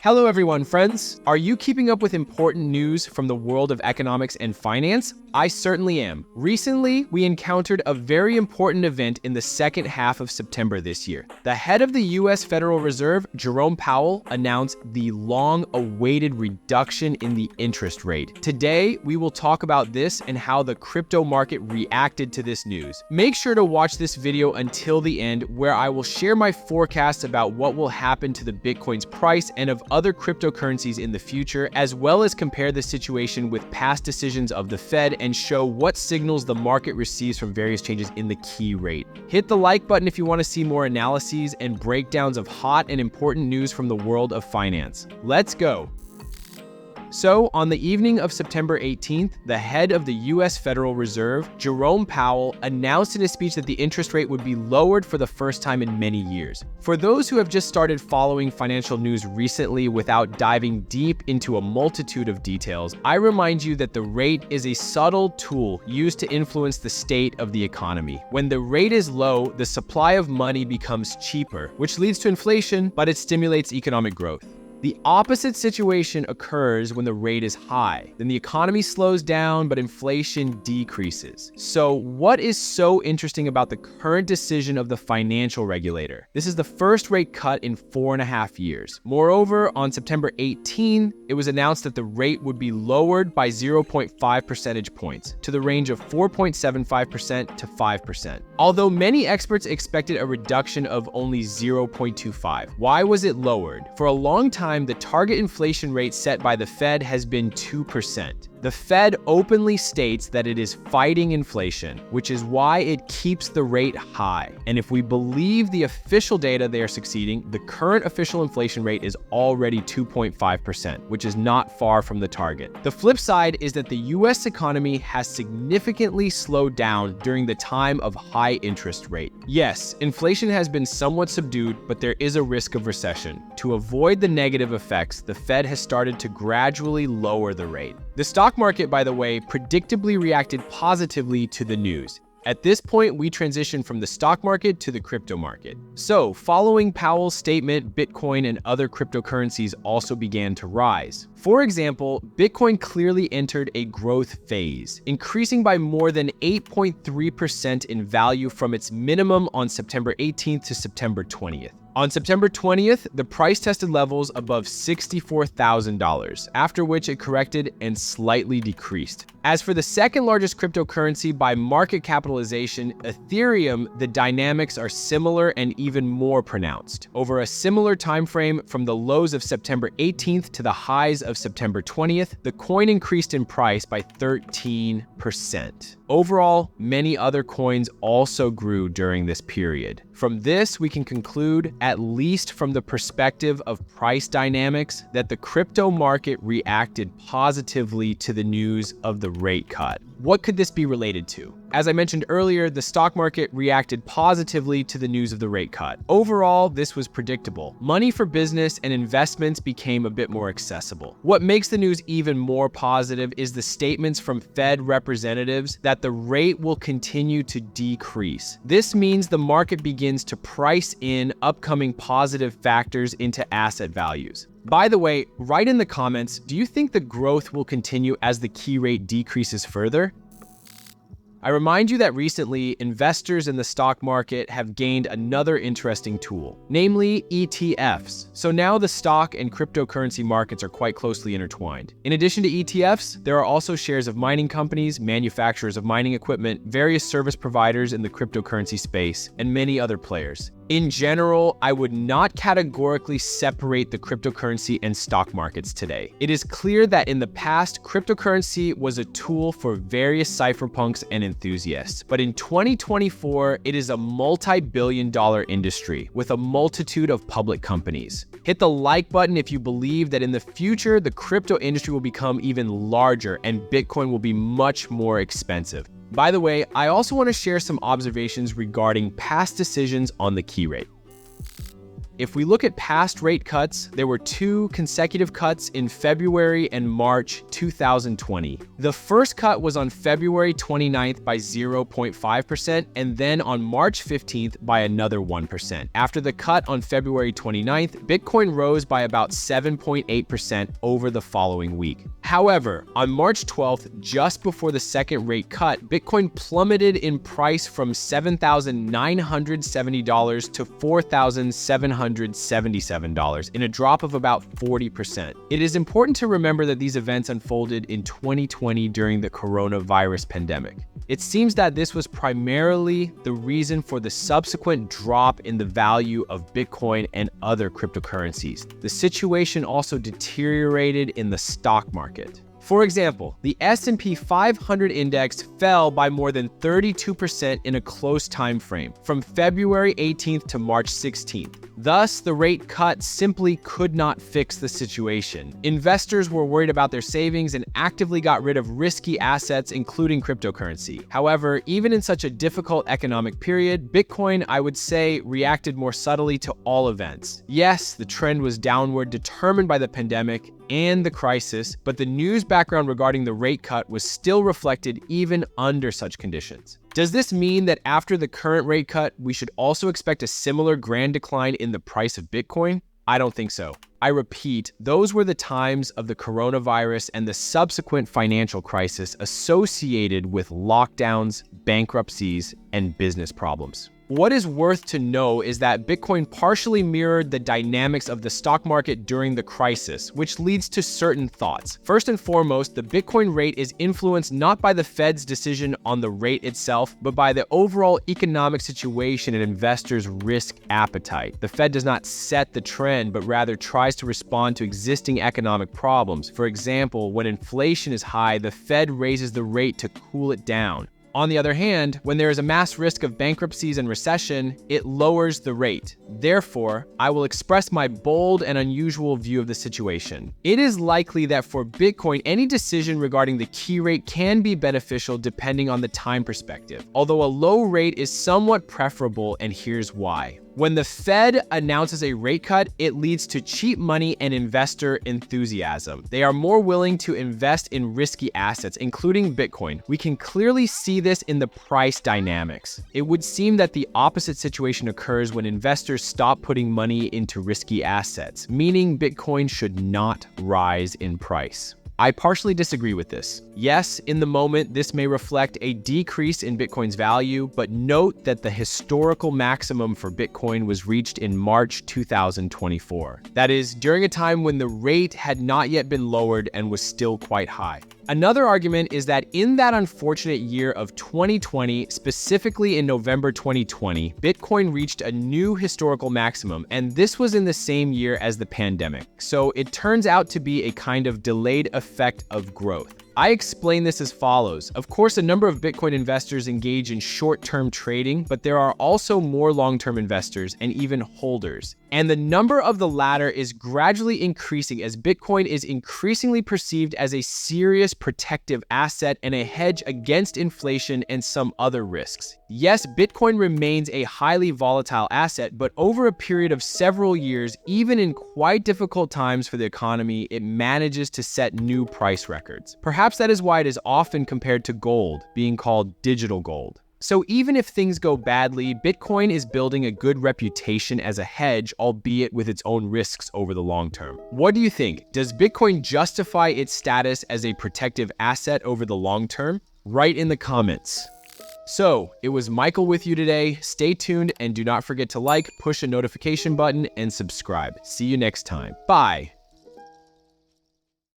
Hello everyone, friends. Are you keeping up with important news from the world of economics and finance? I certainly am. Recently, we encountered a very important event in the second half of September this year. The head of the U.S. Federal Reserve, Jerome Powell, announced the long-awaited reduction in the interest rate. Today, we will talk about this and how the crypto market reacted to this news. Make sure to watch this video until the end, where I will share my forecasts about what will happen to the Bitcoin's price and of other cryptocurrencies in the future, as well as compare the situation with past decisions of the Fed and show what signals the market receives from various changes in the key rate. Hit the like button if you want to see more analyses and breakdowns of hot and important news from the world of finance. Let's go. So, on the evening of September 18th, the head of the U.S. Federal Reserve, Jerome Powell, announced in a speech that the interest rate would be lowered for the first time in many years. For those who have just started following financial news recently without diving deep into a multitude of details, I remind you that the rate is a subtle tool used to influence the state of the economy. When the rate is low, the supply of money becomes cheaper, which leads to inflation, but it stimulates economic growth. The opposite situation occurs when the rate is high. Then the economy slows down, but inflation decreases. So what is so interesting about the current decision of the financial regulator? This is the first rate cut in 4.5 years. Moreover, on September 18, it was announced that the rate would be lowered by 0.5 percentage points to the range of 4.75% to 5%. Although many experts expected a reduction of only 0.25. Why was it lowered? For a long time, the target inflation rate set by the Fed has been 2%. The Fed openly states that it is fighting inflation, which is why it keeps the rate high. And if we believe the official data, they are succeeding. The current official inflation rate is already 2.5%, which is not far from the target. The flip side is that the US economy has significantly slowed down during the time of high interest rate. Yes, inflation has been somewhat subdued, but there is a risk of recession. To avoid the negative effects, the Fed has started to gradually lower the rate. The stock market, by the way, predictably reacted positively to the news. At this point, we transition from the stock market to the crypto market. So, following Powell's statement, Bitcoin and other cryptocurrencies also began to rise. For example, Bitcoin clearly entered a growth phase, increasing by more than 8.3% in value from its minimum on September 18th to September 20th. On September 20th, the price tested levels above $64,000, after which it corrected and slightly decreased. As for the second largest cryptocurrency by market capitalization, Ethereum, the dynamics are similar and even more pronounced. Over a similar time frame from the lows of September 18th to the highs of September 20th, the coin increased in price by 13%. Overall, many other coins also grew during this period. From this, we can conclude, at least from the perspective of price dynamics, that the crypto market reacted positively to the news of the rate cut. What could this be related to? As I mentioned earlier, the stock market reacted positively to the news of the rate cut. Overall, this was predictable. Money for business and investments became a bit more accessible. What makes the news even more positive is the statements from Fed representatives that the rate will continue to decrease. This means the market begins to price in upcoming positive factors into asset values. By the way, write in the comments, do you think the growth will continue as the key rate decreases further? I remind you that recently, investors in the stock market have gained another interesting tool, namely ETFs. So now the stock and cryptocurrency markets are quite closely intertwined. In addition to ETFs, there are also shares of mining companies, manufacturers of mining equipment, various service providers in the cryptocurrency space, and many other players. In general, I would not categorically separate the cryptocurrency and stock markets today. It is clear that in the past, cryptocurrency was a tool for various cypherpunks and enthusiasts. But in 2024, it is a multi-billion-dollar industry with a multitude of public companies. Hit the like button if you believe that in the future, the crypto industry will become even larger and Bitcoin will be much more expensive. By the way, I also want to share some observations regarding past decisions on the key rate. If we look at past rate cuts, there were 2 consecutive cuts in February and March 2020. The first cut was on February 29th by 0.5% and then on March 15th by another 1%. After the cut on February 29th, Bitcoin rose by about 7.8% over the following week. However, on March 12th, just before the second rate cut, Bitcoin plummeted in price from $7,970 to $4,777 in a drop of about 40%. It is important to remember that these events unfolded in 2020 during the coronavirus pandemic. It seems that this was primarily the reason for the subsequent drop in the value of Bitcoin and other cryptocurrencies. The situation also deteriorated in the stock market. For example, the S&P 500 index fell by more than 32% in a close time frame, from February 18th to March 16th. Thus, the rate cut simply could not fix the situation. Investors were worried about their savings and actively got rid of risky assets, including cryptocurrency. However, even in such a difficult economic period, Bitcoin, I would say, reacted more subtly to all events. Yes, the trend was downward, determined by the pandemic and the crisis, but the news background regarding the rate cut was still reflected even under such conditions. Does this mean that after the current rate cut, we should also expect a similar grand decline in the price of Bitcoin? I don't think so. I repeat, those were the times of the coronavirus and the subsequent financial crisis associated with lockdowns, bankruptcies, and business problems. What is worth to know is that Bitcoin partially mirrored the dynamics of the stock market during the crisis, which leads to certain thoughts. First and foremost, the Bitcoin rate is influenced not by the Fed's decision on the rate itself, but by the overall economic situation and investors' risk appetite. The Fed does not set the trend, but rather tries to respond to existing economic problems. For example, when inflation is high, the Fed raises the rate to cool it down. On the other hand, when there is a mass risk of bankruptcies and recession, it lowers the rate. Therefore, I will express my bold and unusual view of the situation. It is likely that for Bitcoin, any decision regarding the key rate can be beneficial depending on the time perspective, although a low rate is somewhat preferable, and here's why. When the Fed announces a rate cut, it leads to cheap money and investor enthusiasm. They are more willing to invest in risky assets, including Bitcoin. We can clearly see this in the price dynamics. It would seem that the opposite situation occurs when investors stop putting money into risky assets, meaning Bitcoin should not rise in price. I partially disagree with this. Yes, in the moment, this may reflect a decrease in Bitcoin's value, but note that the historical maximum for Bitcoin was reached in March 2024. That is, during a time when the rate had not yet been lowered and was still quite high. Another argument is that in that unfortunate year of 2020, specifically in November 2020, Bitcoin reached a new historical maximum, and this was in the same year as the pandemic. So it turns out to be a kind of delayed effect of growth. I explain this as follows. Of course, a number of Bitcoin investors engage in short-term trading, but there are also more long-term investors and even holders. And the number of the latter is gradually increasing as Bitcoin is increasingly perceived as a serious protective asset and a hedge against inflation and some other risks. Yes, Bitcoin remains a highly volatile asset, but over a period of several years, even in quite difficult times for the economy, it manages to set new price records. Perhaps that is why it is often compared to gold, being called digital gold. So even if things go badly, Bitcoin is building a good reputation as a hedge, albeit with its own risks over the long term. What do you think? Does Bitcoin justify its status as a protective asset over the long term? Write in the comments. So, it was Michael with you today. Stay tuned and do not forget to like, push a notification button, and subscribe. See you next time. Bye.